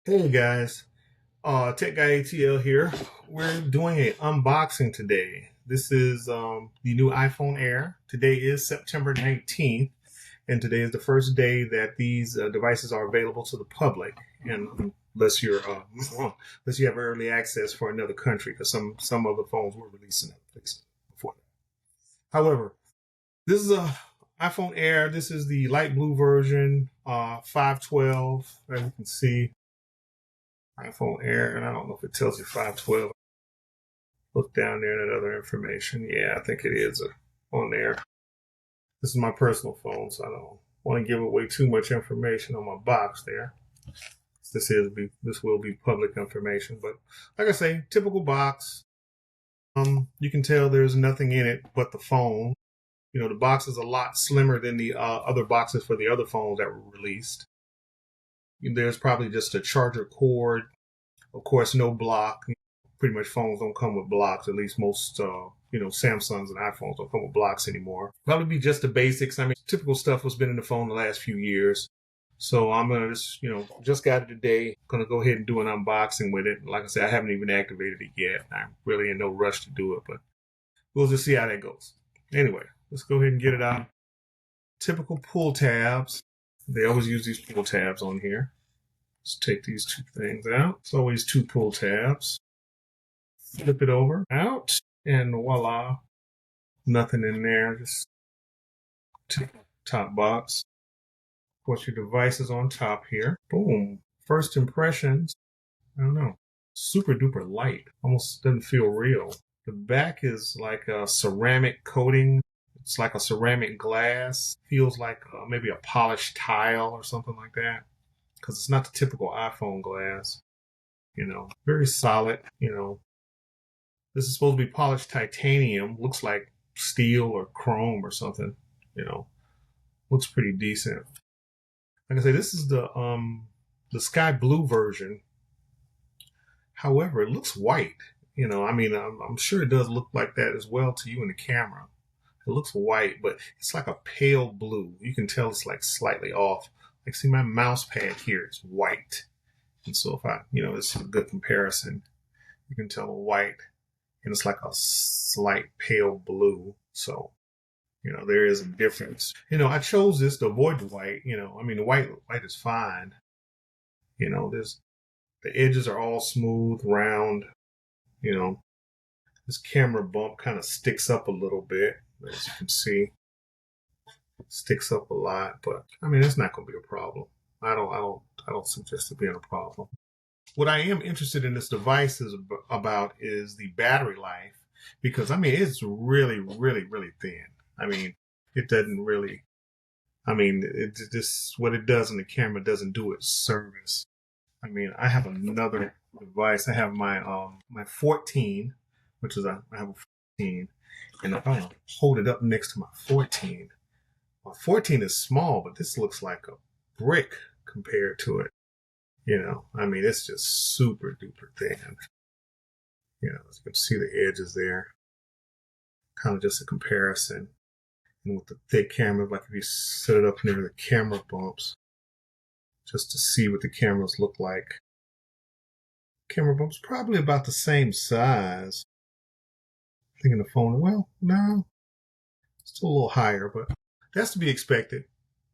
Hey guys, TekGuyATL here. We're doing an unboxing today. This is the new iPhone Air. Today is September 19th, and today is the first day that these devices are available to the public, and unless unless you have early access for another country, because some other phones were releasing it before that. However, this is a iPhone Air. This is the light blue version, 512, as you can see. iPhone Air, and I don't know if it tells you 512. Look down there at other information. Yeah, I think it is on there. This is my personal phone, so I don't want to give away too much information on my box there. This will be public information, but like I say, typical box. You can tell there's nothing in it but the phone. You know, the box is a lot slimmer than the other boxes for the other phones that were released. There's probably just a charger cord. Of course, no block. Pretty much phones don't come with blocks. At least most, Samsungs and iPhones don't come with blocks anymore. Probably be just the basics. I mean, typical stuff was been in the phone the last few years. So I'm going to just got it today. Going to go ahead and do an unboxing with it. Like I said, I haven't even activated it yet. I'm really in no rush to do it, but we'll just see how that goes. Anyway, let's go ahead and get it out. Typical pull tabs. They always use these pull tabs on here. Let's take these two things out. It's always two pull tabs. Flip it over, out, and voila. Nothing in there. Just top box. Of course, your device is on top here. Boom. First impressions. I don't know. Super duper light. Almost doesn't feel real. The back is like a ceramic coating. It's like a ceramic glass. Feels like maybe a polished tile or something like that. Because it's not the typical iPhone glass. Very solid. This is supposed to be polished titanium. Looks like steel or chrome or something. Looks pretty decent. Like I say, this is the sky blue version. However, it looks white. I'm sure it does look like that as well to you in the camera. It looks white, but it's like a pale blue. You can tell it's like slightly off. Like, see, my mouse pad here is white. And so if it's a good comparison. You can tell white, and it's like a slight pale blue. So, there is a difference. I chose this to avoid the white. The white is fine. The edges are all smooth, round. This camera bump kind of sticks up a little bit, as you can see. Sticks up a lot, but it's not going to be a problem. I don't suggest it being a problem. What I am interested in this device is the battery life, because it's really, really, really thin. It doesn't really. It just what it does in the camera doesn't do it service. I have another device. I have my 14, which is I have a 14, and if I hold it up next to my 14. My 14 is small, but this looks like a brick compared to it. It's just super duper thin. As you can see the edges there. Kind of just a comparison. And with the thick camera, like if you set it up near the camera bumps, just to see what the cameras look like. Camera bumps probably about the same size. Thinking the phone, well, no. Still a little higher, but that's to be expected.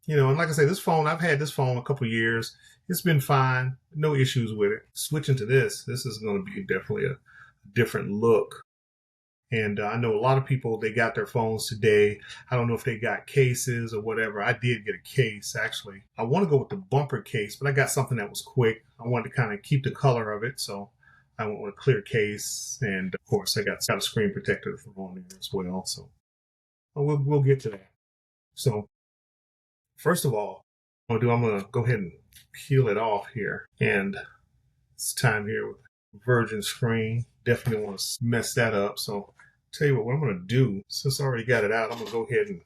And like I say, I've had this phone a couple years. It's been fine. No issues with it. Switching to this is going to be definitely a different look. And I know a lot of people, they got their phones today. I don't know if they got cases or whatever. I did get a case, actually. I want to go with the bumper case, but I got something that was quick. I wanted to kind of keep the color of it, so I went with a clear case. And, of course, I got a screen protector on there as well. So we'll get to that. So first of all, I'm going to go ahead and peel it off here. And it's time here with virgin screen. Definitely want to mess that up. So tell you what I'm going to do, since I already got it out, I'm going to go ahead and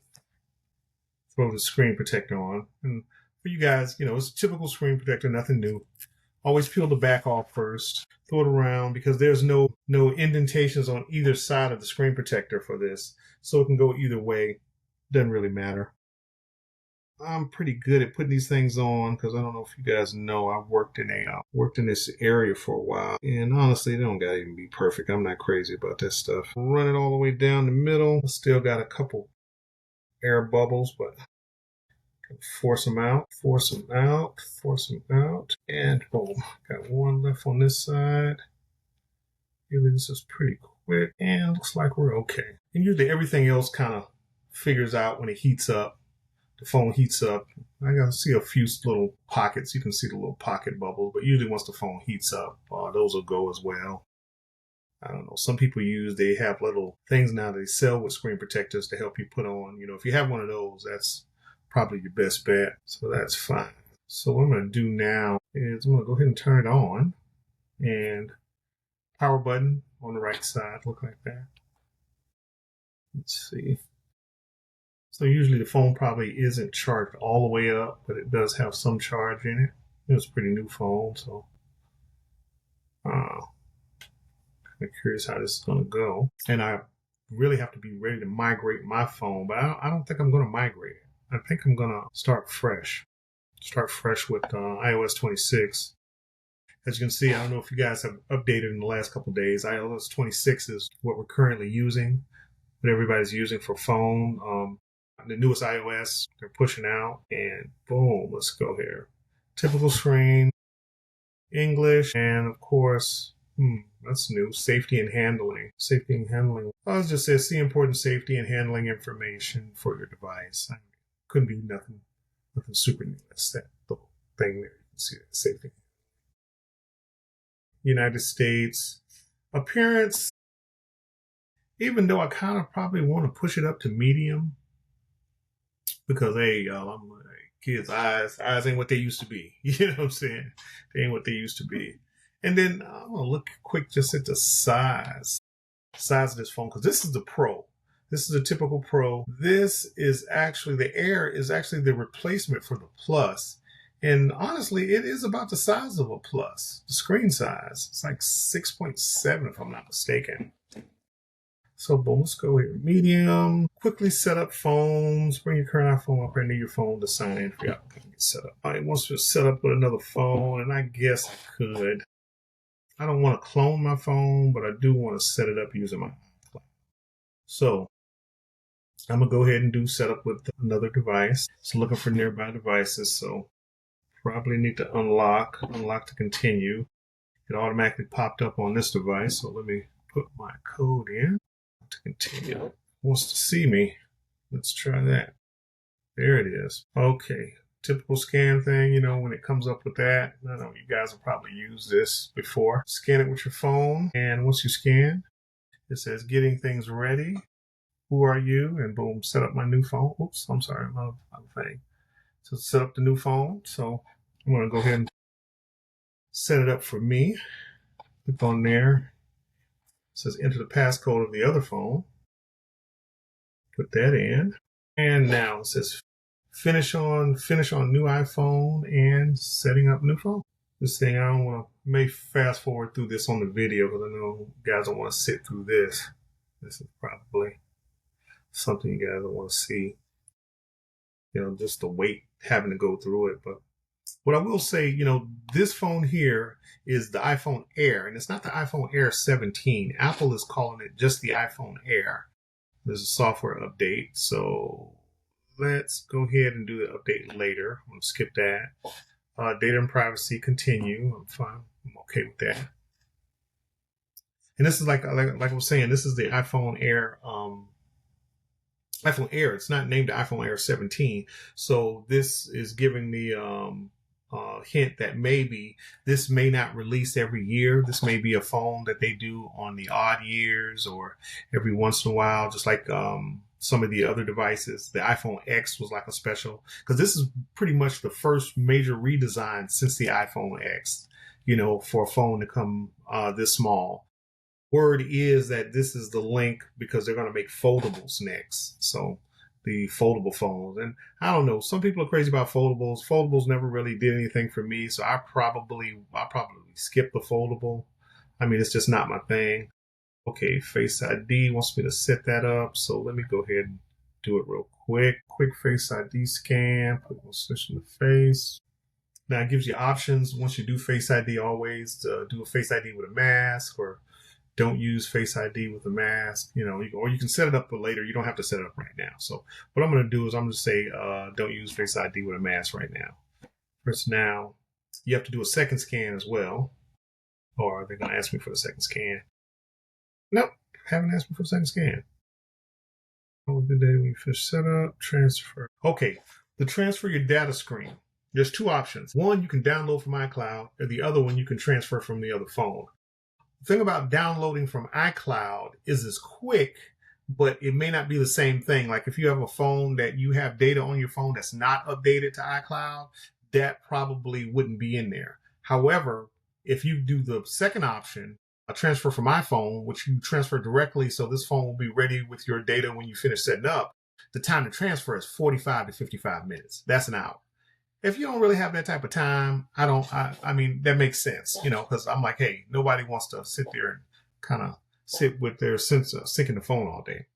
throw the screen protector on. And for you guys, it's a typical screen protector, nothing new. Always peel the back off first. Throw it around, because there's no indentations on either side of the screen protector for this. So it can go either way. Doesn't really matter. I'm pretty good at putting these things on because I don't know if you guys know, I've worked in this area for a while, and honestly, they don't gotta even be perfect. I'm not crazy about that stuff. Run it all the way down the middle. Still got a couple air bubbles, but force them out, force them out, force them out, and boom. Got one left on this side. Usually this is pretty quick, and looks like we're okay. And usually everything else kind of figures out when it heats up. The phone heats up. I can see a few little pockets. You can see the little pocket bubbles, but usually once the phone heats up, those will go as well. I don't know. Some people they have little things now that they sell with screen protectors to help you put on. If you have one of those, that's probably your best bet. So that's fine. So what I'm going to do now is I'm going to go ahead and turn it on, and power button on the right side, look like that. Let's see. So usually the phone probably isn't charged all the way up, but it does have some charge in it. It's a pretty new phone, so kind of curious how this is going to go. And I really have to be ready to migrate my phone, but I don't think I'm going to migrate it. I think I'm going to start fresh. Start fresh with iOS 26. As you can see, I don't know if you guys have updated in the last couple of days. iOS 26 is what we're currently using, what everybody's using for phone. The newest iOS they're pushing out, and boom, let's go here. Typical screen, English, and of course, that's new. Safety and handling. Safety and handling. I was just saying, see important safety and handling information for your device. Couldn't be nothing super new. That's that little thing there. You can see that safety. United States. Appearance, even though I kind of probably want to push it up to medium, because hey, y'all, I'm like, kids' eyes ain't what they used to be. You know what I'm saying? They ain't what they used to be. And then I'm gonna look quick just at the size of this phone, because this is the Pro. This is a typical Pro. This is actually, the Air is actually the replacement for the Plus. And honestly, it is about the size of a Plus. The screen size. It's like 6.7 if I'm not mistaken. So boom, let's go here. Medium. Quickly set up phones. Bring your current iPhone up and need your phone to sign in for your account. Get set up. It wants to set up with another phone, and I guess I could. I don't want to clone my phone, but I do want to set it up using my iCloud. So I'm gonna go ahead and do setup with another device. It's looking for nearby devices, so probably need to unlock to continue. It automatically popped up on this device, so let me put my code in to continue. Wants to see me. Let's try that. There it is. Okay. Typical scan thing, when it comes up with that. I know you guys have probably used this before. Scan it with your phone, and once you scan, it says getting things ready. Who are you? And boom, set up my new phone. Oops, I'm sorry, my thing. So set up the new phone. So I'm going to go ahead and set it up for me. Click on there. It says enter the passcode of the other phone. Put that in. And now it says finish on new iPhone and setting up new phone. This thing, I don't want to, may fast forward through this on the video because I know you guys don't want to sit through this. This is probably something you guys don't want to see. Just the weight having to go through it. But what I will say, this phone here is the iPhone Air, and it's not the iPhone Air 17. Apple is calling it just the iPhone Air. There's a software update, so let's go ahead and do the update later. I'm going to skip that. Data and privacy, continue. I'm fine. I'm okay with that. And this is like I was saying, this is the iPhone Air. iPhone Air. It's not named the iPhone Air 17. So this is giving me hint that maybe this may not release every year. This may be a phone that they do on the odd years or every once in a while, just like some of the other devices. The iPhone X was like a special, because this is pretty much the first major redesign since the iPhone X, for a phone to come this small. Word is that this is the link because they're going to make foldables next. So the foldable phones. And I don't know, some people are crazy about foldables. Foldables never really did anything for me. So I'll probably skip the foldable. I mean, it's just not my thing. Okay, Face ID wants me to set that up. So let me go ahead and do it real quick. Quick Face ID scan. Put one switch in the face. Now it gives you options once you do Face ID always to do a Face ID with a mask or don't use Face ID with a mask, or you can set it up for later. You don't have to set it up right now. So what I'm going to do is I'm going to say don't use Face ID with a mask right now. First now, you have to do a second scan as well. Or they're going to ask me for the second scan. Nope, haven't asked me for the second scan. What was the day when you finish setup? Transfer. Okay, to transfer your data screen, there's two options. One, you can download from iCloud, or the other one, you can transfer from the other phone. The thing about downloading from iCloud is it's quick, but it may not be the same thing. Like if you have a phone that you have data on your phone that's not updated to iCloud, that probably wouldn't be in there. However, if you do the second option, a transfer from iPhone, which you transfer directly, so this phone will be ready with your data when you finish setting up, the time to transfer is 45 to 55 minutes. That's an hour. If you don't really have that type of time, I mean, that makes sense, because I'm like, hey, nobody wants to sit there and kind of sit with their sensor, sync in the phone all day.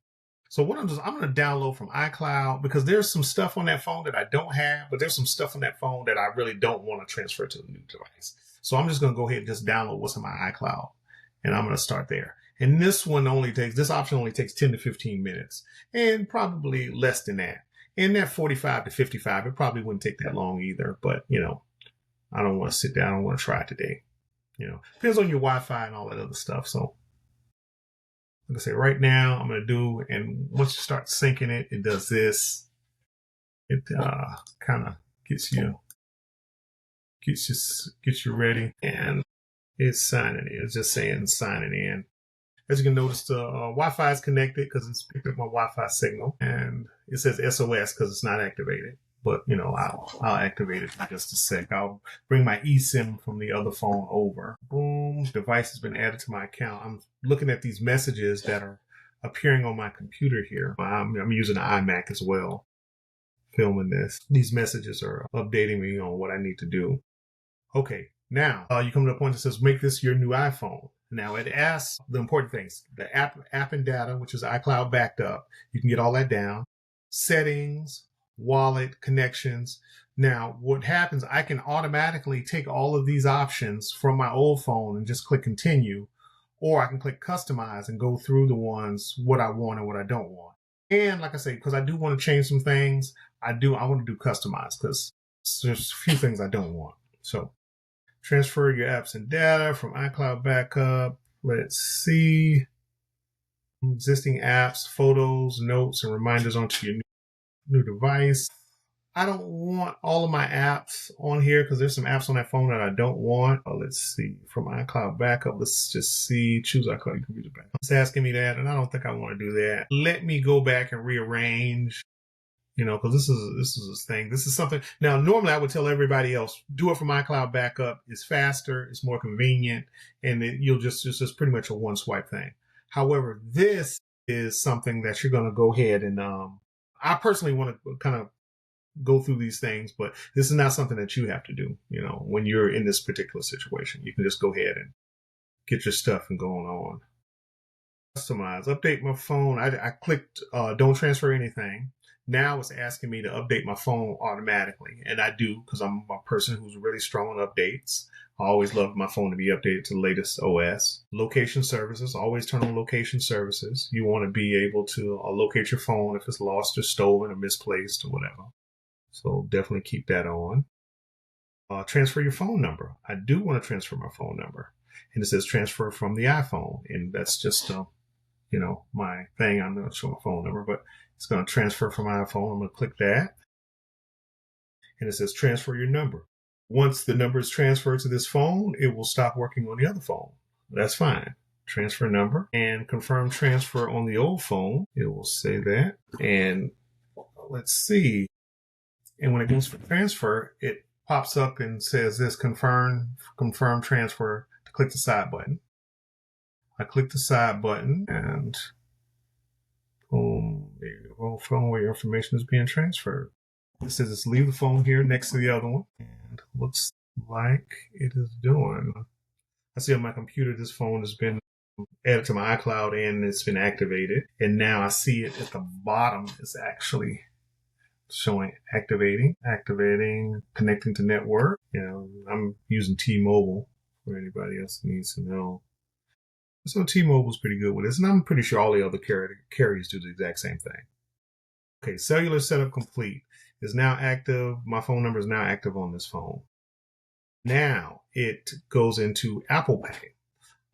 So what I'm going to download from iCloud because there's some stuff on that phone that I don't have, but there's some stuff on that phone that I really don't want to transfer to the new device. So I'm just going to go ahead and just download what's in my iCloud, and I'm going to start there. And this option only takes 10 to 15 minutes, and probably less than that. And that 45 to 55, it probably wouldn't take that long either. But, I don't want to sit down. I don't want to try it today. Depends on your Wi-Fi and all that other stuff. So, like I say, right now I'm going to do, and once you start syncing it, it does this. It kind of gets you ready, and it's signing in. It's just saying signing in. As you can notice, the Wi-Fi is connected because it's picked up my Wi-Fi signal, and it says SOS because it's not activated. But I'll activate it in just a sec. I'll bring my eSIM from the other phone over. Boom, device has been added to my account. I'm looking at these messages that are appearing on my computer here. I'm using an iMac as well, filming this. These messages are updating me on what I need to do. Okay, now you come to a point that says make this your new iPhone. Now it asks the important things: the app and data, which is iCloud backed up. You can get all that down. Settings, wallet, connections. Now, what happens, I can automatically take all of these options from my old phone and just click continue, or I can click customize and go through the ones, what I want and what I don't want. And like I say, because I do want to change some things, I want to do customize because there's a few things I don't want. So transfer your apps and data from iCloud backup. Let's see. Existing apps, photos, notes, and reminders onto your new device. I don't want all of my apps on here because there's some apps on that phone that I don't want. Let's see. From iCloud backup, let's just see. Choose iCloud computer backup. It's asking me that, and I don't think I want to do that. Let me go back and rearrange. Because this is a thing. This is something. Now, normally I would tell everybody else, do it from iCloud backup. It's faster, it's more convenient, and it's just pretty much a one swipe thing. However, this is something that you're going to go ahead and, I personally want to kind of go through these things, but this is not something that you have to do, when you're in this particular situation. You can just go ahead and get your stuff and going on. Customize, update my phone. I clicked, don't transfer anything. Now it's asking me to update my phone automatically. And I do because I'm a person who's really strong on updates. I always love my phone to be updated to the latest OS. Location services, always turn on location services. You want to be able to locate your phone if it's lost or stolen or misplaced or whatever. So definitely keep that on. Transfer your phone number. I do want to transfer my phone number. And it says transfer from the iPhone. And that's just, my thing. I'm going to show my phone number, but it's going to transfer from my iPhone. I'm going to click that. And it says transfer your number. Once the number is transferred to this phone, it will stop working on the other phone. That's fine. Transfer number and confirm transfer on the old phone. It will say that. And let's see. And when it goes for transfer, it pops up and says this confirm transfer to click the side button. I click the side button and boom, there you go. Phone where your information is being transferred. It says it's leave the phone here next to the other one. And looks like it is doing. I see on my computer this phone has been added to my iCloud and it's been activated. And now I see it at the bottom is actually showing activating, connecting to network. I'm using T-Mobile for anybody else who needs to know. So T-Mobile's pretty good with this, and I'm pretty sure all the other carriers do the exact same thing. Okay, cellular setup complete is now active. My phone number is now active on this phone. Now it goes into Apple Pay.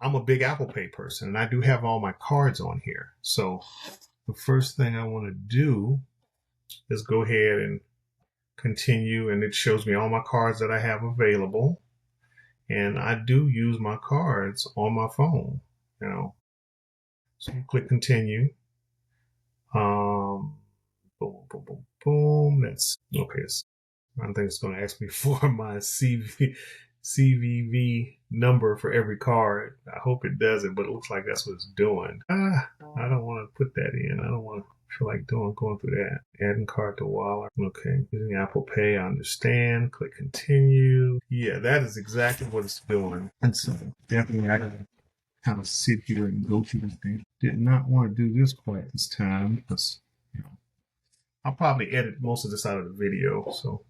I'm a big Apple Pay person, and I do have all my cards on here. So the first thing I want to do is go ahead and continue, and it shows me all my cards that I have available. And I do use my cards on my phone, So you click continue. Boom, boom, boom, boom. That's okay. I think it's going to ask me for my CVV number for every card. I hope it doesn't, but it looks like that's what it's doing. I don't want to put that in. I don't want to feel like going through that. Adding card to wallet. Okay. Using Apple Pay, I understand. Click continue. Yeah, that is exactly what it's doing. And so definitely I can kind of sit here and go through this thing. Did not want to do this quite this time because, I'll probably edit most of this out of the video. So,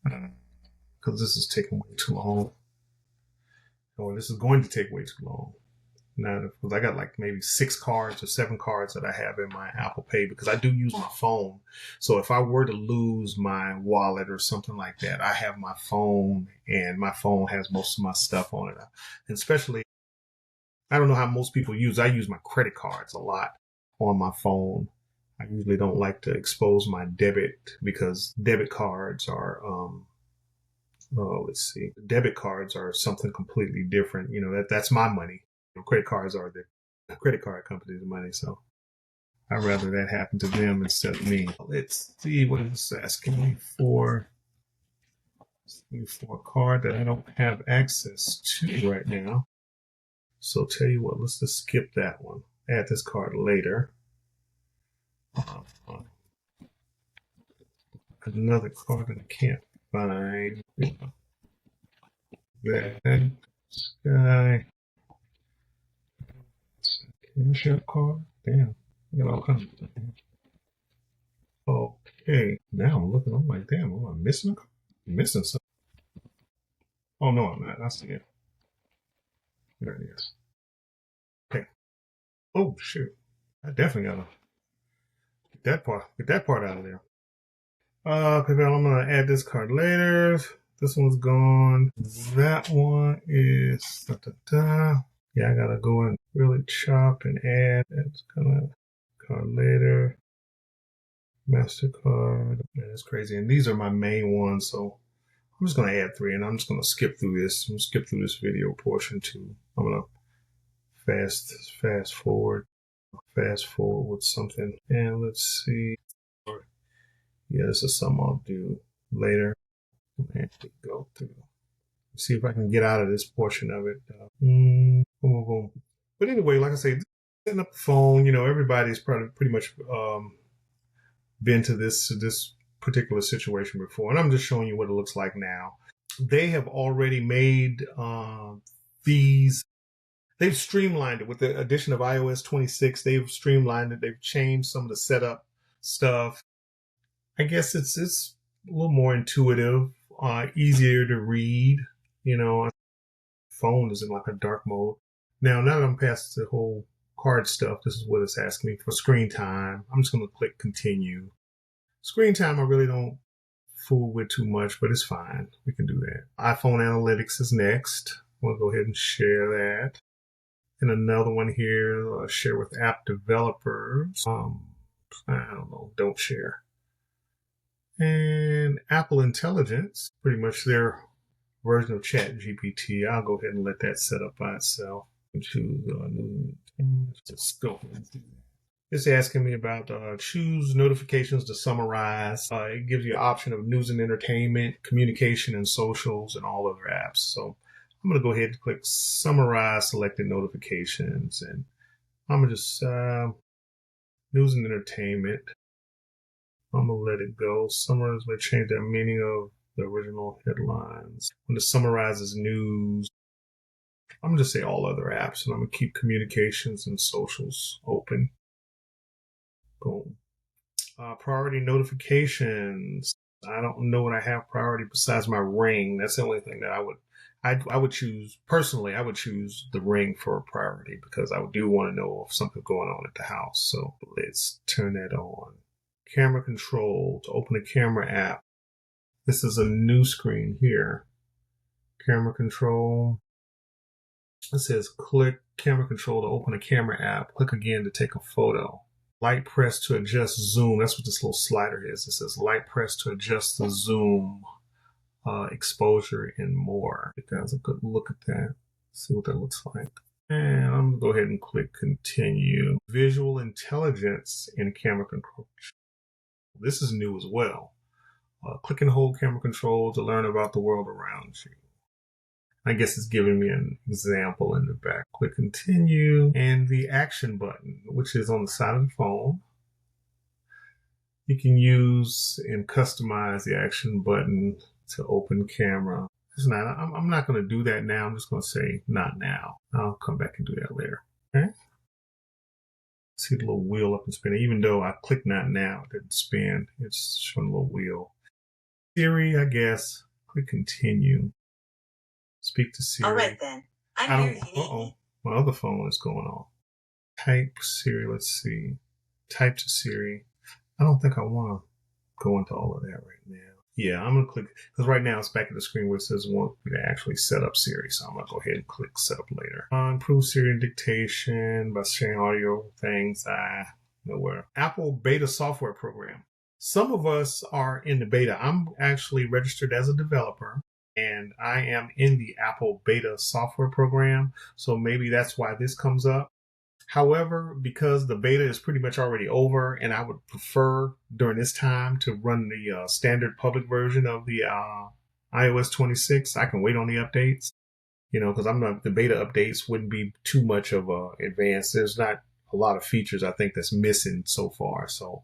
because this is taking way too long. Or this is going to take way too long. Now, because I got like maybe 6 cards or 7 cards that I have in my Apple Pay because I do use my phone. So if I were to lose my wallet or something like that, I have my phone and my phone has most of my stuff on it. And especially, I don't know how most people use. I use my credit cards a lot on my phone. I usually don't like to expose my debit because debit cards are, let's see, debit cards are something completely different. That's my money. Credit cards are the credit card company's money. So I'd rather that happen to them instead of me. Let's see what it's asking me for. For a card that I don't have access to right now. So tell you what, let's just skip that one. Add this card later. Another card that I can't find. That guy. Cash App card. Damn, I got all kinds of stuff. Okay, now I'm looking. I'm like, damn, am I missing a card? I'm missing something. Oh no, I'm not. I see it. There it is. Okay. Oh shoot, I definitely gotta get that part out of there. Okay, I'm gonna add this card later. This one's gone. That one is Yeah, I gotta go and really chop and add. That's kind of card later. MasterCard. Man, that's crazy. And these are my main ones, so I'm just gonna add 3, and I'm just gonna skip through this. I'm gonna skip through this video portion too. I'm gonna fast forward with something, and let's see. Yeah, this is something I'll do later. I have to go through. See if I can get out of this portion of it. Boom, boom, boom. But anyway, like I say, setting up the phone. Everybody's probably pretty much been to this particular situation before, and I'm just showing you what it looks like now. They have already made these. They've streamlined it with the addition of iOS 26. They've streamlined it. They've changed some of the setup stuff. I guess it's a little more intuitive, easier to read. Phone is in like a dark mode. Now that I'm past the whole card stuff, this is what it's asking me for screen time. I'm just going to click continue. Screen time I really don't fool with too much, but it's fine. We can do that. iPhone analytics is next. We'll go ahead and share that. And another one here, share with app developers. I don't know, don't share. And Apple Intelligence, pretty much their version of ChatGPT. I'll go ahead and let that set up by itself. Choose just go ahead and do that. It's asking me about choose notifications to summarize. It gives you an option of news and entertainment, communication and socials, and all other apps. So I'm going to go ahead and click summarize selected notifications. And I'm going to just news and entertainment. I'm going to let it go. Summarize may change the meaning of the original headlines. When it summarizes news, I'm going to say all other apps, and I'm going to keep communications and socials open. Boom. Priority notifications. I don't know what I have priority besides my Ring. That's the only thing that I would choose. Personally, I would choose the Ring for priority because I do want to know if something's going on at the house. So let's turn that on. Camera control to open a camera app. This is a new screen here. Camera control. It says click camera control to open a camera app. Click again to take a photo. Light press to adjust zoom. That's what this little slider is. It says light press to adjust the zoom, exposure, and more. You guys a good look at that. See what that looks like. And I'm going to go ahead and click continue. Visual intelligence in camera control. This is new as well. Click and hold camera control to learn about the world around you. I guess it's giving me an example in the back. Click continue and the action button, which is on the side of the phone. You can use and customize the action button to open camera. I'm not going to do that now. I'm just going to say not now. I'll come back and do that later. Okay. See the little wheel up and spinning. Even though I click not now, it didn't spin. It's showing a little wheel. Siri, I guess. Click continue. Speak to Siri. All right then. I'm here if you need me. My other phone is going off. Type Siri. Let's see. Type to Siri. I don't think I want to go into all of that right now. Yeah, I'm going to click, because right now it's back at the screen where it says want me to actually set up Siri. So I'm going to go ahead and click set up later. Improve Siri and dictation by sharing audio things. Nowhere. Apple beta software program. Some of us are in the beta. I'm actually registered as a developer, and I am in the Apple beta software program. So maybe that's why this comes up. However, because the beta is pretty much already over, and I would prefer during this time to run the standard public version of the iOS 26, I can wait on the updates, because the beta updates wouldn't be too much of a advance. There's not a lot of features I think that's missing so far. So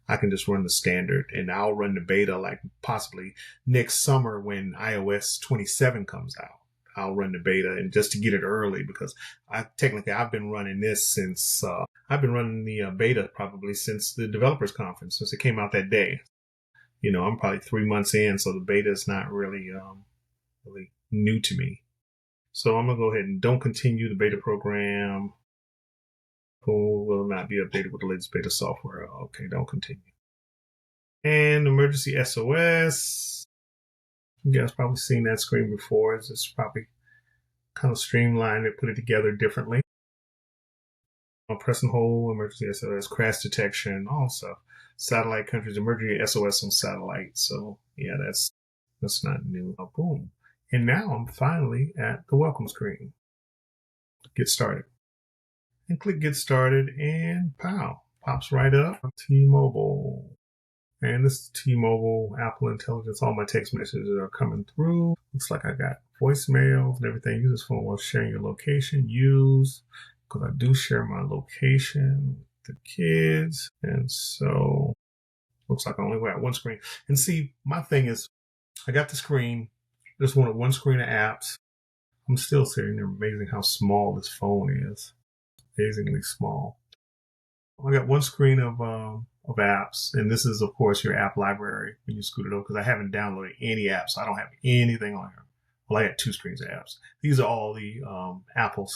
I can just run the standard, and I'll run the beta like possibly next summer when iOS 27 comes out. I'll run the beta, and just to get it early, because I've been running this since, I've been running the beta probably since the developers conference, since it came out that day. I'm probably 3 months in, so the beta is not really new to me. So I'm going to go ahead and don't continue the beta program. Will not be updated with the latest beta software. Okay, don't continue. And emergency SOS. You guys probably seen that screen before. It's just probably kind of streamlined it, put it together differently. Press and hold, emergency SOS, crash detection, all stuff. Satellite countries, emergency SOS on satellite. So yeah, that's not new. Boom. And now I'm finally at the welcome screen. Get started. And click get started, and pow, pops right up. T-Mobile. And this is T-Mobile, Apple Intelligence. All my text messages are coming through. Looks like I got voicemails and everything. Use this phone while sharing your location. Use, because I do share my location with the kids. And so, looks like I only got one screen. And see, my thing is, I got the screen. Just wanted one screen of apps. I'm still sitting there amazing how small this phone is. Amazingly small. I got one screen of apps, and this is, of course, your app library when you scoot it over, because I haven't downloaded any apps, so I don't have anything on here. Well, I got two screens of apps. These are all the Apple.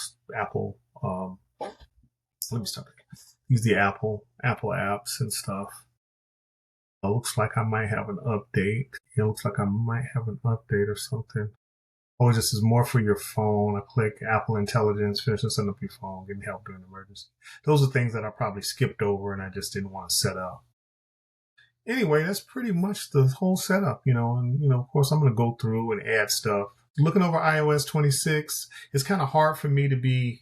Let me start. These are the Apple apps and stuff. It looks like I might have an update. It looks like I might have an update or something. Oh, this is more for your phone. I click Apple Intelligence, finish and set up your phone, getting help during an emergency. Those are things that I probably skipped over and I just didn't want to set up. Anyway, that's pretty much the whole setup, and, of course, I'm going to go through and add stuff. Looking over iOS 26, it's kind of hard for me to be,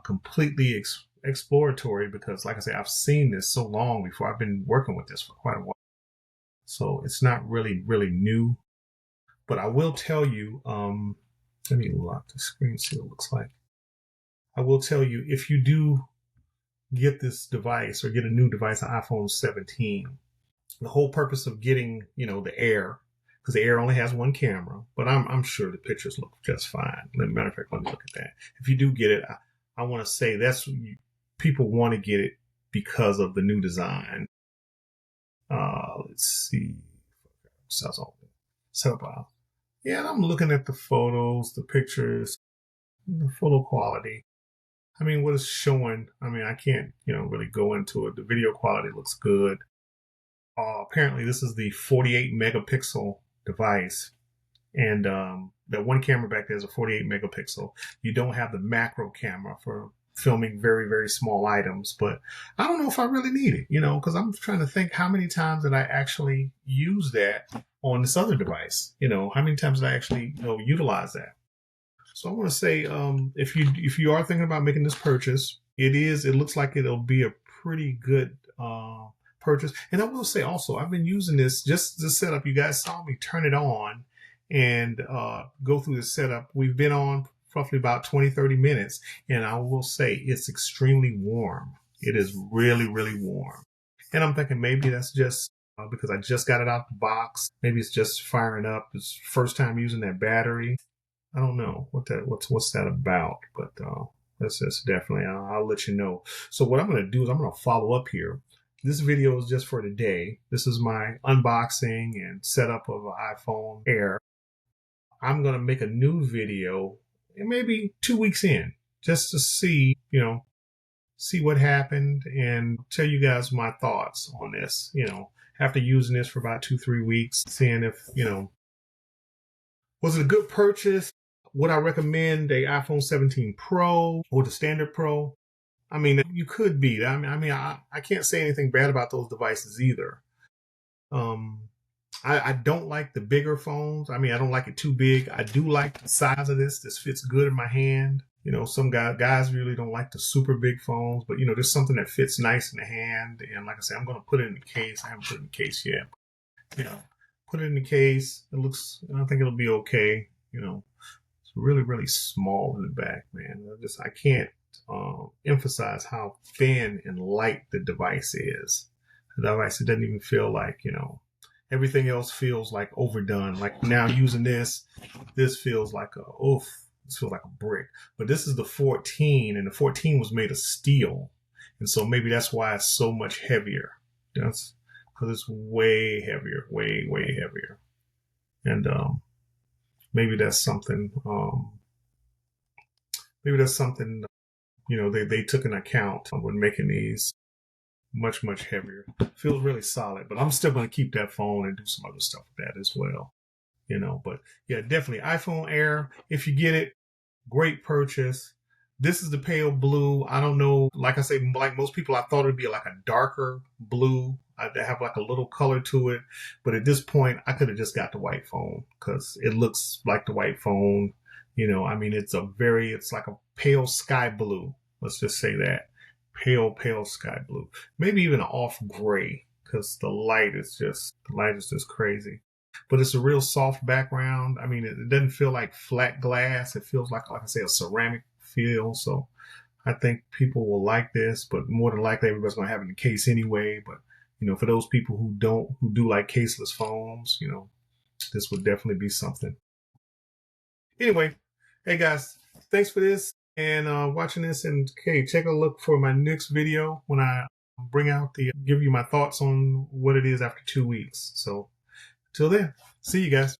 completely exploratory because, like I say, I've seen this so long before. I've been working with this for quite a while. So it's not really, really new. But I will tell you, let me lock the screen, see what it looks like. I will tell you, if you do get this device or get a new device, an iPhone 17, the whole purpose of getting, the Air because the Air only has one camera, but I'm sure the pictures look just fine. Matter of fact, let me look at that. If you do get it, I want to say people want to get it because of the new design. Let's see. Yeah, and I'm looking at the photos, the pictures, the photo quality. I mean, what it's showing, I mean, I can't, really go into it. The video quality looks good. Apparently, this is the 48 megapixel device. And that one camera back there is a 48 megapixel. You don't have the macro camera for filming very, very small items. But I don't know if I really need it, because I'm trying to think how many times did I actually use that on this other device? How many times did I actually utilize that? So I want to say, if you are thinking about making this purchase, it looks like it'll be a pretty good purchase. And I will say also, I've been using this just to set up. You guys saw me turn it on and go through the setup. We've been on roughly about 20, 30 minutes. And I will say it's extremely warm. It is really, really warm. And I'm thinking maybe that's just because I just got it out the box. Maybe it's just firing up. It's first time using that battery. I don't know what's that about, but that's definitely, I'll let you know. So what I'm going to do is I'm going to follow up here. This video is just for today. This is my unboxing and setup of an iPhone Air. I'm going to make a new video maybe 2 weeks in just to see what happened and tell you guys my thoughts on this, after using this for about 2-3 weeks, seeing if, was it a good purchase? Would I recommend a iPhone 17 Pro or the standard Pro? I mean, you could be. I can't say anything bad about those devices either. I don't like the bigger phones. I mean, I don't like it too big. I do like the size of this. This fits good in my hand. Some guys really don't like the super big phones, but there's something that fits nice in the hand. And like I said, I'm going to put it in the case. I haven't put it in the case yet. Put it in the case. I think it'll be okay. It's really, really small in the back, man. I can't emphasize how thin and light the device is. The device, it doesn't even feel like, everything else feels like overdone. Like now using this feels like this feels like a brick. But this is the 14, and the 14 was made of steel. And so maybe that's why it's so much heavier. Because it's way heavier, way, way heavier. And maybe that's something, they took into account when making these much, much heavier. Feels really solid, but I'm still going to keep that phone and do some other stuff with that as well. But yeah, definitely iPhone Air. If you get it, great purchase. This is the pale blue. I don't know. Like I say, like most people, I thought it'd be like a darker blue. I'd have like a little color to it. But at this point, I could have just got the white phone because it looks like the white phone. It's like a pale sky blue. Let's just say that. Pale, pale sky blue. Maybe even an off gray because the light is just crazy. But it's a real soft background. I mean, it doesn't feel like flat glass. It feels like I say, a ceramic feel. So I think people will like this, but more than likely everybody's going to have it in the case anyway. But, for those people who do like caseless phones, this would definitely be something. Anyway, hey guys, thanks for this and watching this. And okay, take a look for my next video when I give you my thoughts on what it is after 2 weeks. So till then, see you guys.